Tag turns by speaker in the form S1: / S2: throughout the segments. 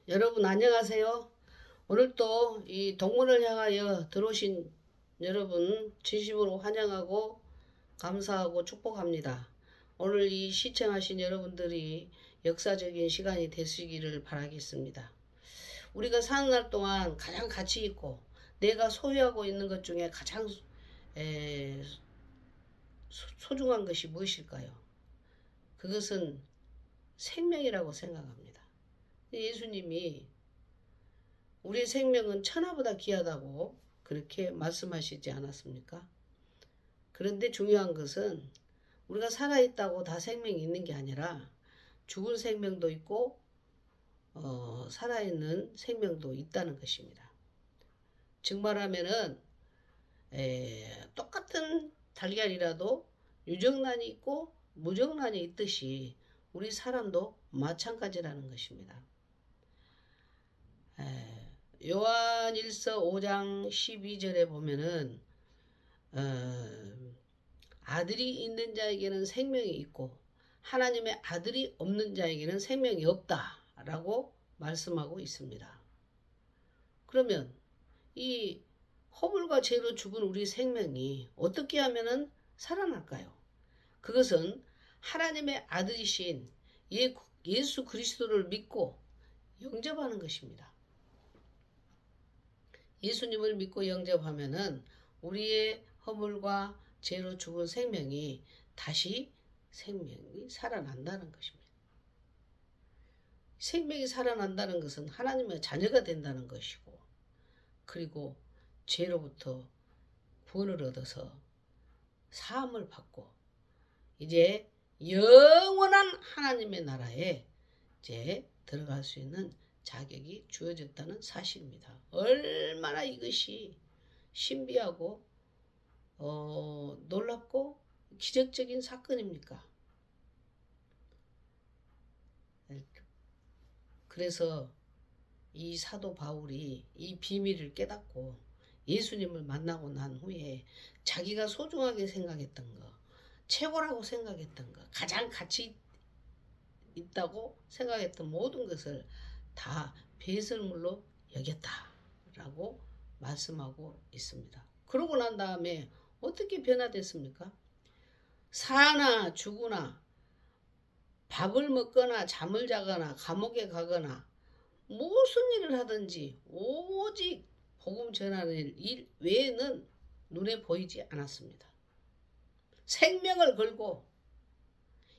S1: 여러분 안녕하세요. 오늘 또 이 동문을 향하여 들어오신 여러분 진심으로 환영하고 감사하고 축복합니다. 오늘 이 시청하신 여러분들이 역사적인 시간이 되시기를 바라겠습니다. 우리가 사는 날 동안 가장 가치 있고 내가 소유하고 있는 것 중에 가장 소중한 것이 무엇일까요? 그것은 생명이라고 생각합니다. 예수님이 우리의 생명은 천하보다 귀하다고 그렇게 말씀하시지 않았습니까? 그런데 중요한 것은 우리가 살아있다고 다 생명이 있는 게 아니라 죽은 생명도 있고 살아있는 생명도 있다는 것입니다. 즉 말하면은 똑같은 달걀이라도 유정란이 있고 무정란이 있듯이 우리 사람도 마찬가지라는 것입니다. 요한일서 5장 12절에 보면은 아들이 있는 자에게는 생명이 있고 하나님의 아들이 없는 자에게는 생명이 없다라고 말씀하고 있습니다. 그러면 이 허물과 죄로 죽은 우리 생명이 어떻게 하면은 살아날까요? 그것은 하나님의 아들이신 예수 그리스도를 믿고 영접하는 것입니다. 예수님을 믿고 영접하면은 우리의 허물과 죄로 죽은 생명이 다시 생명이 살아난다는 것입니다. 생명이 살아난다는 것은 하나님의 자녀가 된다는 것이고, 그리고 죄로부터 구원을 얻어서 사함을 받고 이제 영원한 하나님의 나라에 이제 들어갈 수 있는 자격이 주어졌다는 사실입니다. 얼마나 이것이 신비하고 놀랍고 기적적인 사건입니까? 그래서 이 사도 바울이 이 비밀을 깨닫고 예수님을 만나고 난 후에 자기가 소중하게 생각했던 거, 최고라고 생각했던 거, 가장 가치 있다고 생각했던 모든 것을 다 배설물로 여겼다라고 말씀하고 있습니다. 그러고 난 다음에 어떻게 변화됐습니까? 사나 죽으나 밥을 먹거나 잠을 자거나 감옥에 가거나 무슨 일을 하든지 오직 복음 전하는 일 외에는 눈에 보이지 않았습니다. 생명을 걸고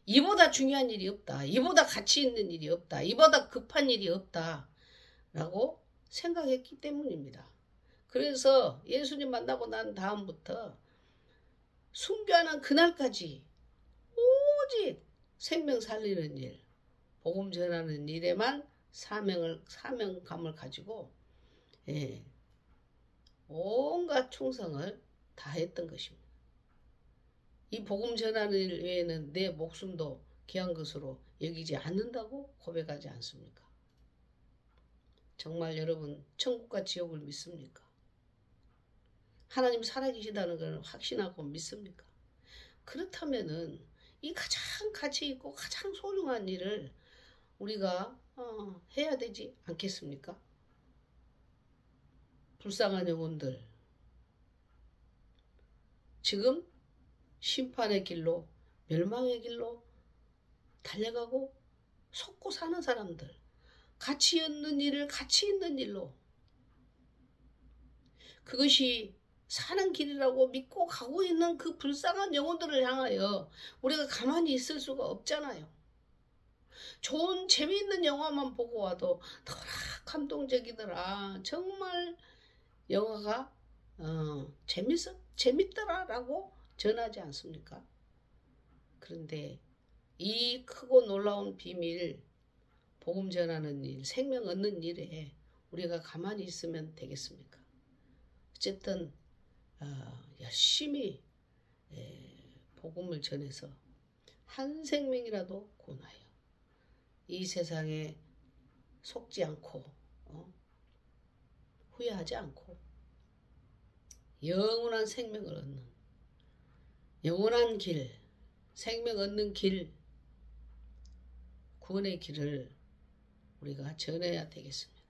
S1: 이보다 중요한 일이 없다. 이보다 가치 있는 일이 없다. 이보다 급한 일이 없다. 라고 생각했기 때문입니다. 그래서 예수님 만나고 난 다음부터 순교하는 그날까지 오직 생명 살리는 일, 복음 전하는 일에만 사명감을 가지고 온갖 충성을 다했던 것입니다. 이 복음 전하는 일 외에는 내 목숨도 귀한 것으로 여기지 않는다고 고백하지 않습니까? 정말 여러분 천국과 지옥을 믿습니까? 하나님 살아계시다는 걸 확신하고 믿습니까? 그렇다면은 이 가장 가치 있고 가장 소중한 일을 우리가 해야 되지 않겠습니까? 불쌍한 영혼들, 지금 심판의 길로 멸망의 길로 달려가고 속고 사는 사람들, 가치 없는 일을 가치 있는 일로, 그것이 사는 길이라고 믿고 가고 있는 그 불쌍한 영혼들을 향하여 우리가 가만히 있을 수가 없잖아요. 좋은 재미있는 영화만 보고 와도 너무나 감동적이더라, 정말 영화가 재밌더라라고 전하지 않습니까? 그런데 이 크고 놀라운 비밀, 복음 전하는 일, 생명 얻는 일에 우리가 가만히 있으면 되겠습니까? 어쨌든 열심히 복음을 전해서 한 생명이라도 구원하여 이 세상에 속지 않고 후회하지 않고 영원한 생명을 얻는 영원한 길, 생명 얻는 길, 구원의 길을 우리가 전해야 되겠습니다.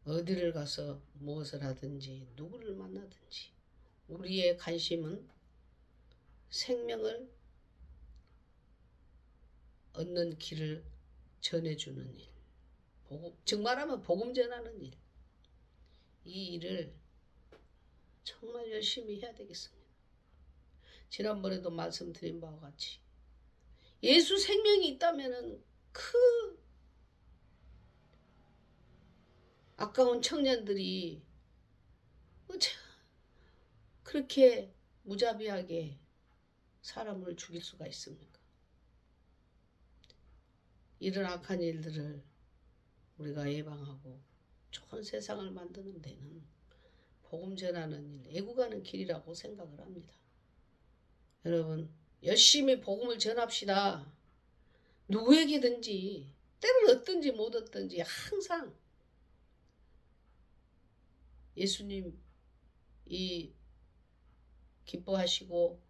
S1: 어디를 가서 무엇을 하든지 누구를 만나든지 우리의 관심은 생명을 얻는 길을 전해주는 일, 즉 말하면 복음 전하는 일, 이 일을 정말 열심히 해야 되겠습니다. 지난번에도 말씀드린 바와 같이 예수 생명이 있다면 그 아까운 청년들이 그렇게 무자비하게 사람을 죽일 수가 있습니까? 이런 악한 일들을 우리가 예방하고 좋은 세상을 만드는 데는 복음 전하는 일, 애국하는 길이라고 생각을 합니다. 여러분 열심히 복음을 전합시다. 누구에게든지 때를 얻든지 못 얻든지 항상 예수님이 기뻐하시고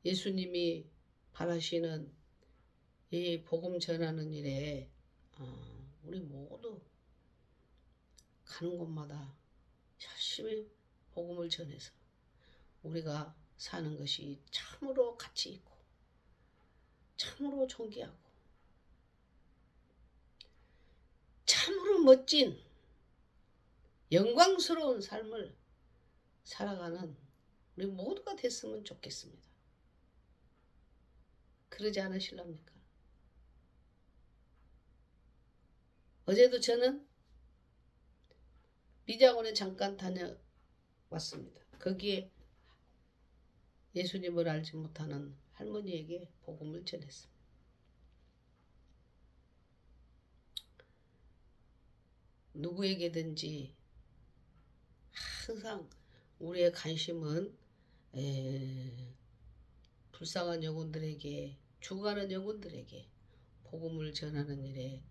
S1: 예수님이 바라시는 이 복음 전하는 일에 우리 모두 가는 곳마다 열심히 복음을 전해서 우리가 사는 것이 참으로 가치 있고 참으로 존귀하고 참으로 멋진 영광스러운 삶을 살아가는 우리 모두가 됐으면 좋겠습니다. 그러지 않으실랍니까? 어제도 저는 미장원에 잠깐 다녀왔습니다. 거기에 예수님을 알지 못하는 할머니에게 복음을 전했습니다. 누구에게든지 항상 우리의 관심은 불쌍한 영혼들에게, 죽어가는 영혼들에게 복음을 전하는 일에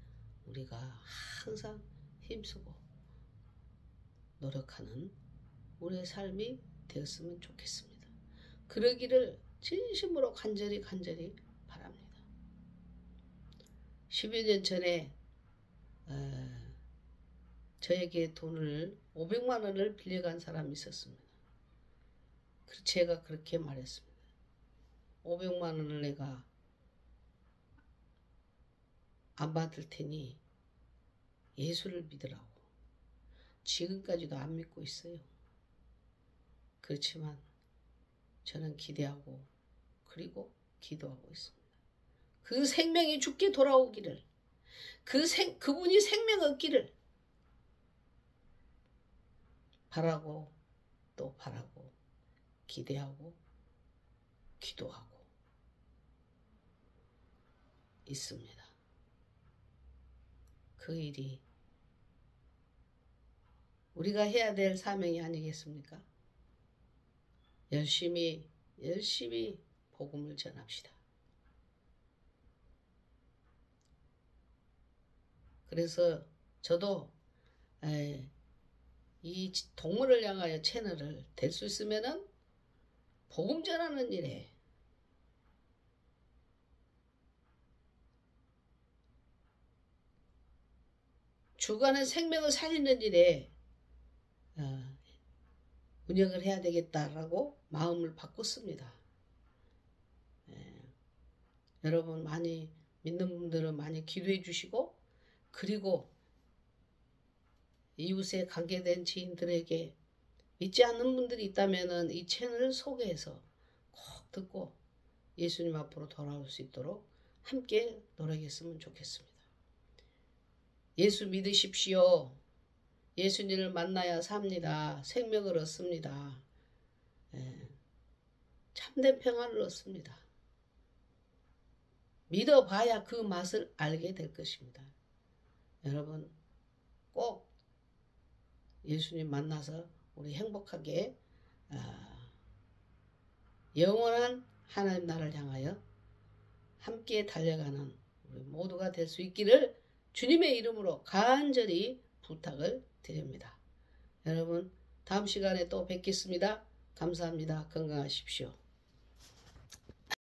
S1: 우리가 항상 힘쓰고 노력하는 우리의 삶이 되었으면 좋겠습니다. 그러기를 진심으로 간절히 바랍니다. 10여 년 전에 저에게 돈을 500만 원을 빌려간 사람이 있었습니다. 제가 그렇게 말했습니다. 500만 원을 내가 안 받을 테니 예수를 믿으라고. 지금까지도 안 믿고 있어요. 그렇지만 저는 기대하고 그리고 기도하고 있습니다. 그 생명이 죽게 돌아오기를, 그분이 생명 얻기를 바라고 또 바라고 기대하고 기도하고 있습니다. 그 일이 우리가 해야 될 사명이 아니겠습니까? 열심히 복음을 전합시다. 그래서 저도 이 동물을 향하여 채널을 될 수 있으면은 복음 전하는 일에 주간의 생명을 살리는 일에 운영을 해야 되겠다라고 마음을 바꿨습니다. 여러분 많이 믿는 분들은 많이 기도해 주시고 그리고 이웃에 관계된 지인들에게 믿지 않는 분들이 있다면 이 채널을 소개해서 꼭 듣고 예수님 앞으로 돌아올 수 있도록 함께 노력했으면 좋겠습니다. 예수 믿으십시오. 예수님을 만나야 삽니다. 생명을 얻습니다. 참된 평안을 얻습니다. 믿어봐야 그 맛을 알게 될 것입니다. 여러분 꼭 예수님 만나서 우리 행복하게 영원한 하나님 나라를 향하여 함께 달려가는 우리 모두가 될 수 있기를 주님의 이름으로 간절히 부탁을 드립니다. 여러분 다음 시간에 또 뵙겠습니다. 감사합니다. 건강하십시오.